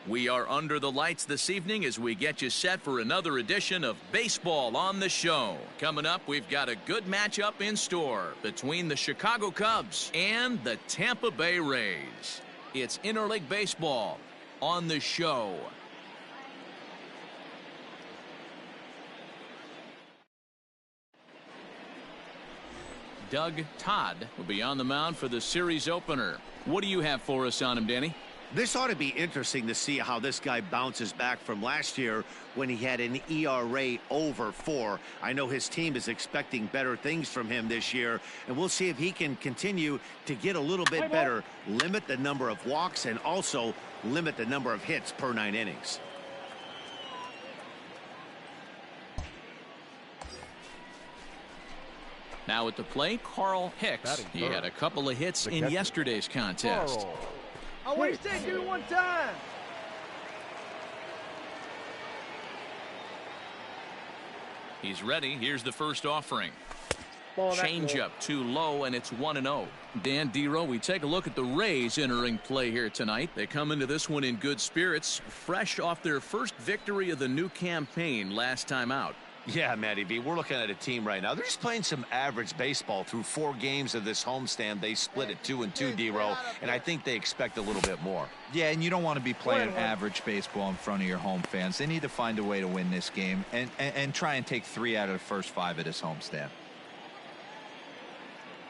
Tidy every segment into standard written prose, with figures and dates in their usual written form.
We are under the lights this evening as we get you set for another edition of Baseball on the Show. Coming up, we've got a good matchup in store between the Chicago Cubs and the Tampa Bay Rays. It's interleague baseball on the Show. Doug Todd will be on the mound for the series opener. What do you have for us on him, Danny? This ought to be interesting to see how this guy bounces back from last year when he had an ERA over 4. I know his team is expecting better things from him this year, and we'll see if he can continue to get a little bit better, limit the number of walks, and also limit the number of hits per 9 innings. Now at the plate, Carl Hicks. He had a couple of hits in yesterday's contest. Oh, what do you say? Give me one time. He's ready. Here's the first offering. Changeup too low, and it's 1-0. Dan Dero, we take a look at the Rays entering play here tonight. They come into this one in good spirits, fresh off their first victory of the new campaign last time out. Yeah, Matty B, we're looking at a team right now. They're just playing some average baseball through 4 games of this homestand. They split it 2-2, D-Row, and I think they expect a little bit more. Yeah, and you don't want to be playing average baseball in front of your home fans. They need to find a way to win this game and try and take 3 out of the first 5 of this homestand.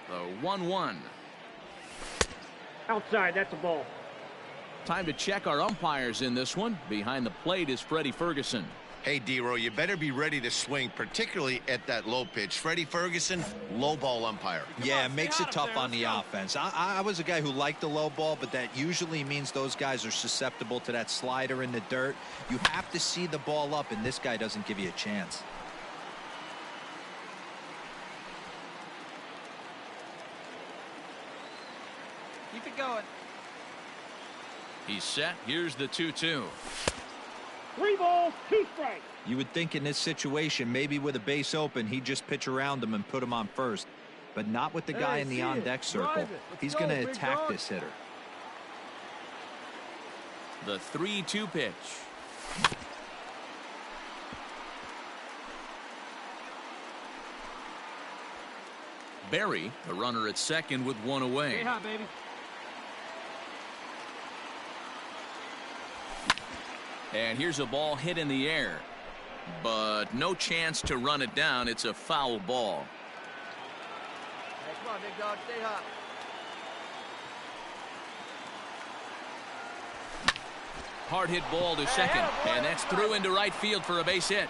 The 1-1. Outside, that's a ball. Time to check our umpires in this one. Behind the plate is Freddie Ferguson. Hey, D-Row, you better be ready to swing, particularly at that low pitch. Freddie Ferguson, low ball umpire. Yeah, it makes it tough on the offense. I was a guy who liked the low ball, but that usually means those guys are susceptible to that slider in the dirt. You have to see the ball up, and this guy doesn't give you a chance. Keep it going. He's set. Here's the 2-2. 3 balls, 2 strikes. You would think in this situation, maybe with a base open, he'd just pitch around him and put him on first. But not with the guy in the on-deck circle. He's going to attack this hitter. The 3-2 pitch. Barry, the runner at second with 1 away. Stay hot, baby. And here's a ball hit in the air, but no chance to run it down. It's a foul ball. Hey, come on, big dog, stay hot. Hard hit ball to second, and that's through into right field for a base hit.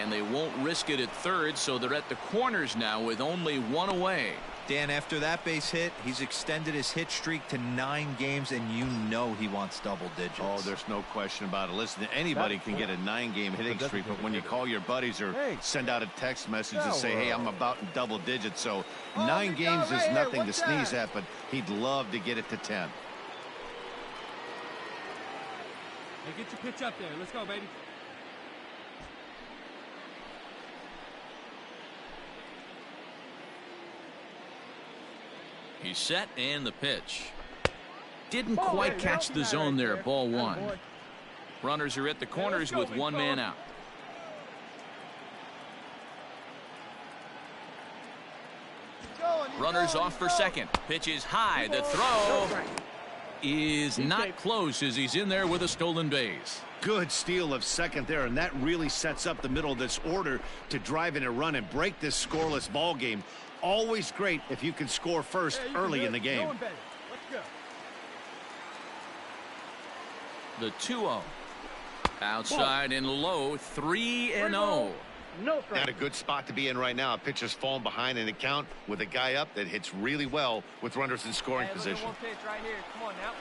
And they won't risk it at third, so they're at the corners now with only 1 away. Dan, after that base hit, he's extended his hit streak to 9 games, and you know he wants double digits. Oh, there's no question about it. Listen, anybody can get a 9-game hitting streak, but when you call your buddies or send out a text message and say, hey, I'm about in double digits, so 9 games is nothing to sneeze at, but he'd love to get it to 10. Hey, get your pitch up there. Let's go, baby. He's set, and the pitch. Didn't quite catch the zone there. Ball 1. Runners are at the corners with 1 man out. Runners off for second. Pitch is high. The throw is not close as he's in there with a stolen base. Good steal of second there, and that really sets up the middle of this order to drive in a run and break this scoreless ball game. Always great if you can score first early in the game. The 2-0. Outside and low, 3-0. Not a good spot to be in right now. A pitcher's falling behind in the count with a guy up that hits really well with runners in scoring position. One pitch right here. Come on now.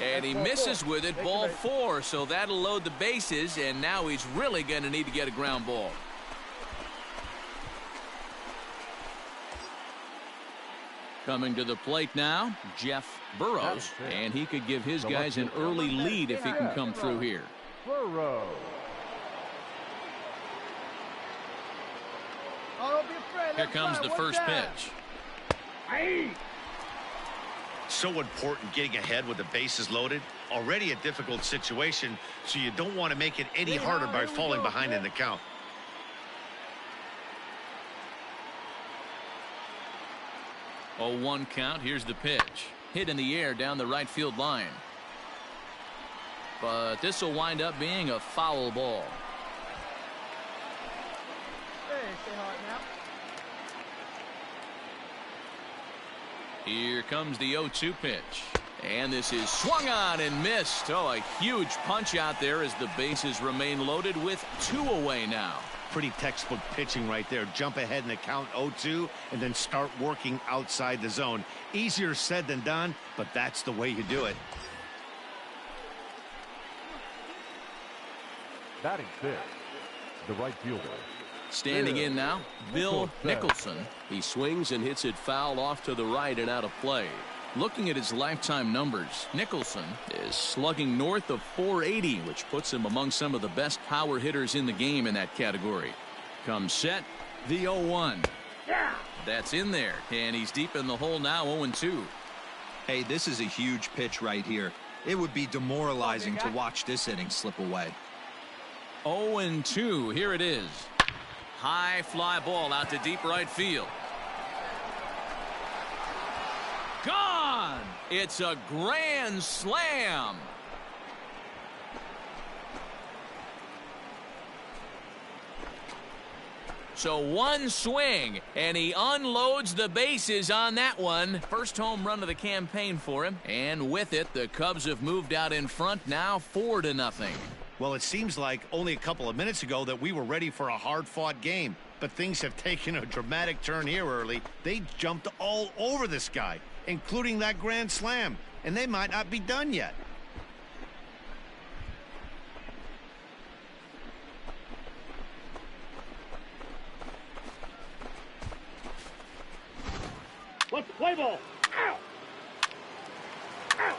And he misses with it, ball 4, so that'll load the bases, and now he's really going to need to get a ground ball. Coming to the plate now, Jeff Burrows, and he could give his guys an early lead if he can come through here. Burrows. Here comes the first pitch. So important getting ahead with the bases loaded. Already a difficult situation, so you don't want to make it any harder by falling behind in the count. Oh, 1 count. Here's the pitch. Hit in the air down the right field line. But this will wind up being a foul ball. Hey, stay hard now. Here comes the 0-2 pitch. And this is swung on and missed. Oh, a huge punch out there as the bases remain loaded with 2 away now. Pretty textbook pitching right there. Jump ahead in the count 0-2 and then start working outside the zone. Easier said than done, but that's the way you do it. Batting fifth, the right fielder. Standing in now, Bill Nicholson. He swings and hits it foul off to the right and out of play. Looking at his lifetime numbers, Nicholson is slugging north of .480, which puts him among some of the best power hitters in the game in that category. Comes set, the 0-1. Yeah. That's in there, and he's deep in the hole now, 0-2. Hey, this is a huge pitch right here. It would be demoralizing to watch this inning slip away. 0-2, here it is. High fly ball out to deep right field. Gone! It's a grand slam. So 1 swing, and he unloads the bases on that one. First home run of the campaign for him, and with it, the Cubs have moved out in front now 4-0. Well, it seems like only a couple of minutes ago that we were ready for a hard-fought game. But things have taken a dramatic turn here early. They jumped all over this guy, including that grand slam. And they might not be done yet. Let's play ball. Ow! Ow!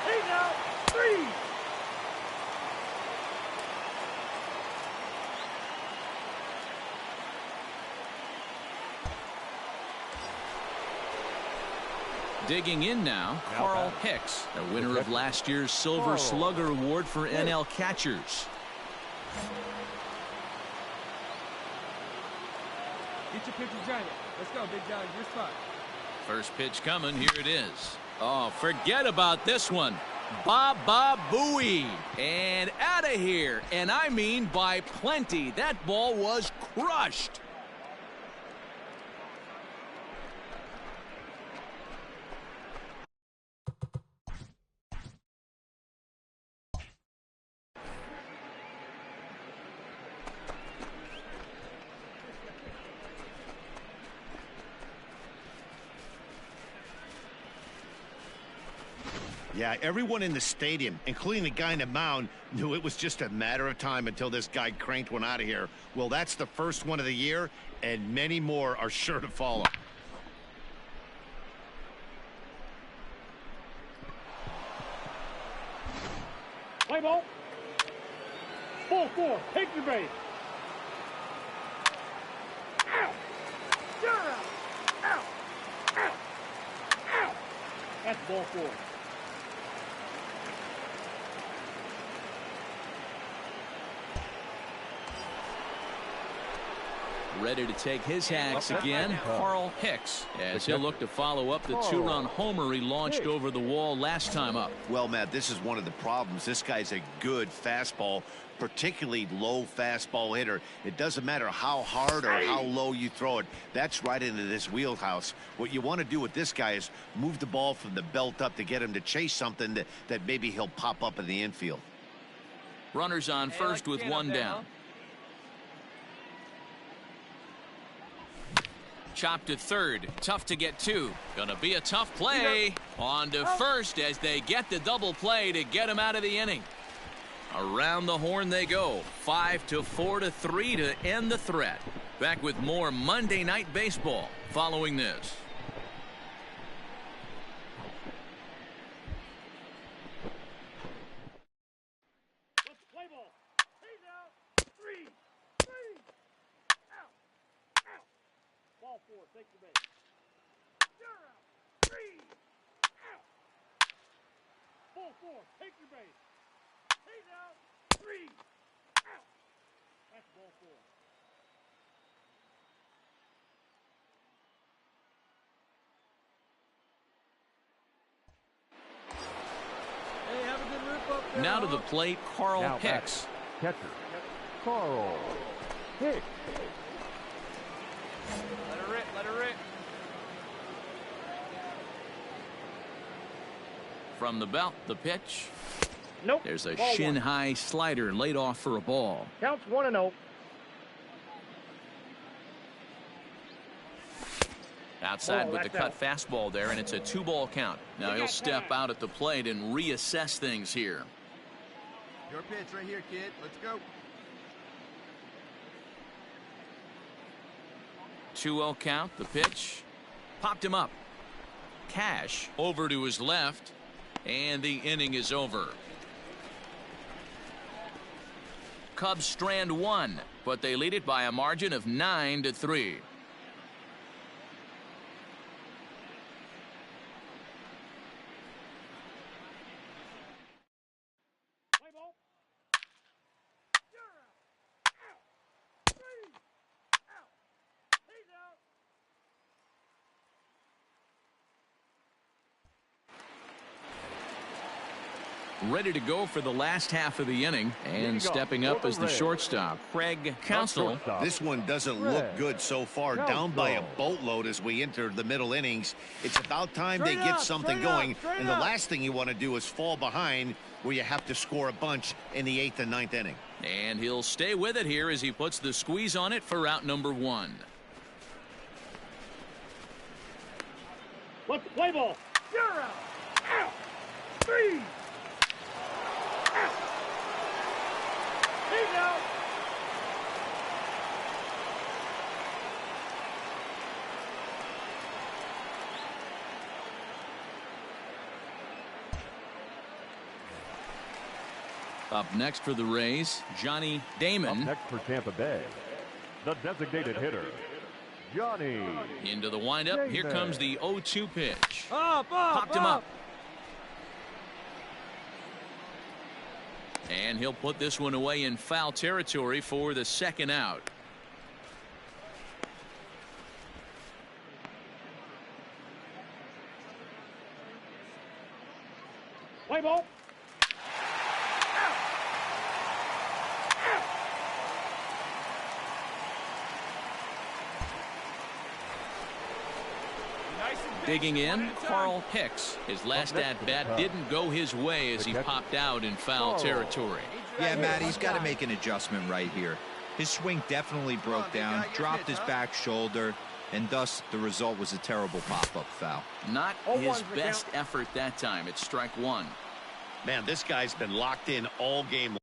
Hey now, 3. Digging in now, Carl Hicks, the winner of last year's Silver Slugger Award for NL catchers. Get your picture, Johnny. Let's go, Big John. Your spot. First pitch coming. Here it is. Oh, forget about this one. Baba Booey. And out of here. And I mean by plenty. That ball was crushed. Yeah, everyone in the stadium, including the guy in the mound, knew it was just a matter of time until this guy cranked one out of here. Well, that's the first one of the year, and many more are sure to follow. Play ball. Ball 4. Take your base. Ow! You're out. Ow! Ow! Ow! That's ball 4. Ready to take his hacks again, Carl Hicks, as he'll look to follow up the 2-run homer he launched over the wall last time up. Well, Matt, this is one of the problems. This guy's a good fastball, particularly low fastball hitter. It doesn't matter how hard or how low you throw it. That's right into this wheelhouse. What you want to do with this guy is move the ball from the belt up to get him to chase something that maybe he'll pop up in the infield. Runners on first with 1 down. Chopped to third. Tough to get to. Gonna be a tough play. On to first as they get the double play to get him out of the inning. Around the horn they go. 5-4-3 to end the threat. Back with more Monday Night Baseball following this. Let's play ball. Hey now, 3. 4. Take your base. You're out. 3 out. Ball 4. Take your base. He's out. 3 out. That's ball 4. Hey, have a good rip up there. Now to the plate, Carl Now Hicks. Catcher, Carl Hicks. Let her rip, let her rip. From the belt, the pitch. Nope. There's a Ball 1. shin-high slider laid off for a ball. Counts 1-0. Outside Ball, with the that's cut fastball there, and it's a 2-ball count. Now he'll step out at the plate and reassess things here. Your pitch right here, kid. Let's go. 2-0 count, the pitch. Popped him up. Cash over to his left, and the inning is over. Cubs strand 1, but they lead it by a margin of 9-3. Play ball. You're out. Out. 3 out. He's out. Ready to go for the last half of the inning, and stepping up as the shortstop, Craig Counsell. This one doesn't look good so far. Down by a boatload as we enter the middle innings. It's about time they get something going. And the last thing you want to do is fall behind where you have to score a bunch in the 8th and 9th inning. And he'll stay with it here as he puts the squeeze on it for out number 1. Let's play ball. You're out. Out. 3 out. He's out. Up next for the Rays, Johnny Damon. Up next for Tampa Bay, the designated hitter, Johnny. Into the windup. Here comes the 0-2 pitch. Up, Popped him up. And he'll put this one away in foul territory for the second out. Play ball. Digging in, Carl Hicks. His last at-bat didn't go his way as he popped out in foul territory. Yeah, Matt, he's got to make an adjustment right here. His swing definitely broke down, dropped his back shoulder, and thus the result was a terrible pop-up foul. Not his best effort that time. It's strike 1. Man, this guy's been locked in all game.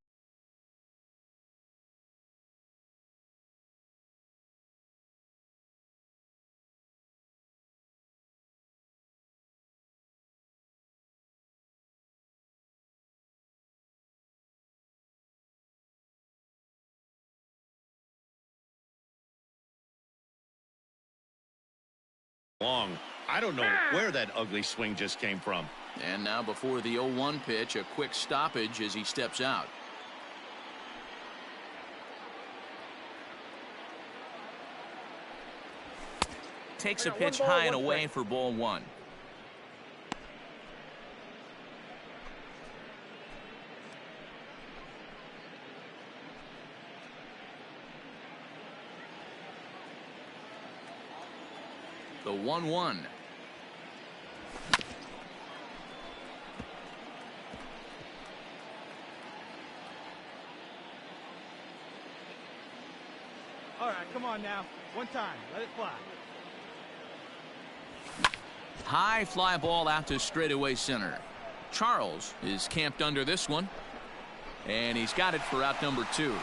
Long. I don't know where that ugly swing just came from. And now before the 0-1 pitch, a quick stoppage as he steps out. Takes a pitch high and away for ball 1. The 1-1. All right, come on now. One time. Let it fly. High fly ball out to straightaway center. Charles is camped under this one. And he's got it for out number 2.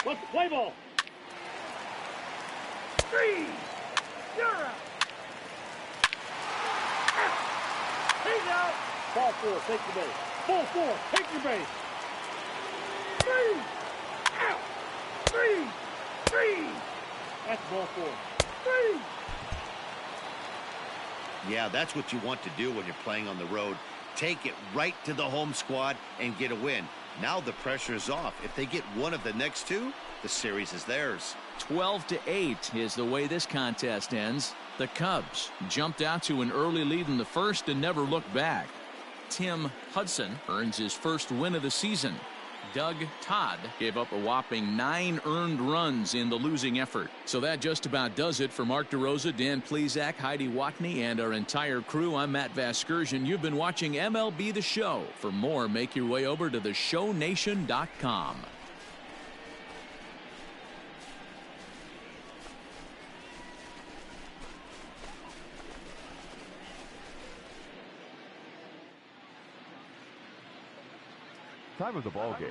Let's play ball. 3. You're out. He's out. Ball 4, take your base. Ball 4, take your base. 3, out. 3. That's ball 4. 3. Yeah, that's what you want to do when you're playing on the road. Take it right to the home squad and get a win. Now the pressure is off. If they get one of the next two, the series is theirs. 12-8 is the way this contest ends. The Cubs jumped out to an early lead in the first and never looked back. Tim Hudson earns his first win of the season. Doug Todd gave up a whopping 9 earned runs in the losing effort. So that just about does it for Mark DeRosa, Dan Plesac, Heidi Watney, and our entire crew. I'm Matt Vasgersian. You've been watching MLB The Show. For more, make your way over to theshownation.com. Time of the ball game,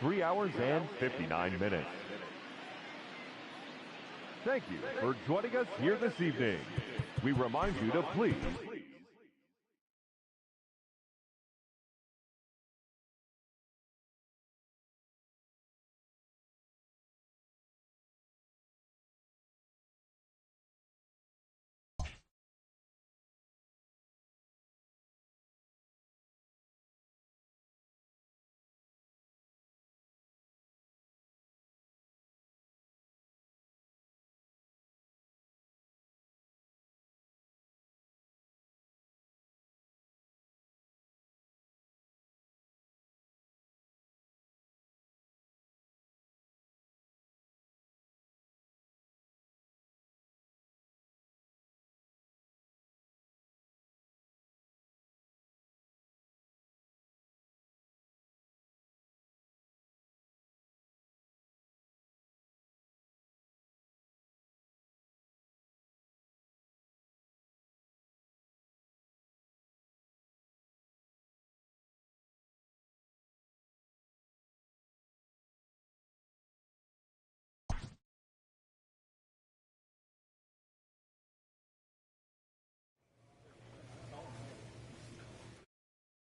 3 hours and 59 minutes. Thank you for joining us here this evening. We remind you to please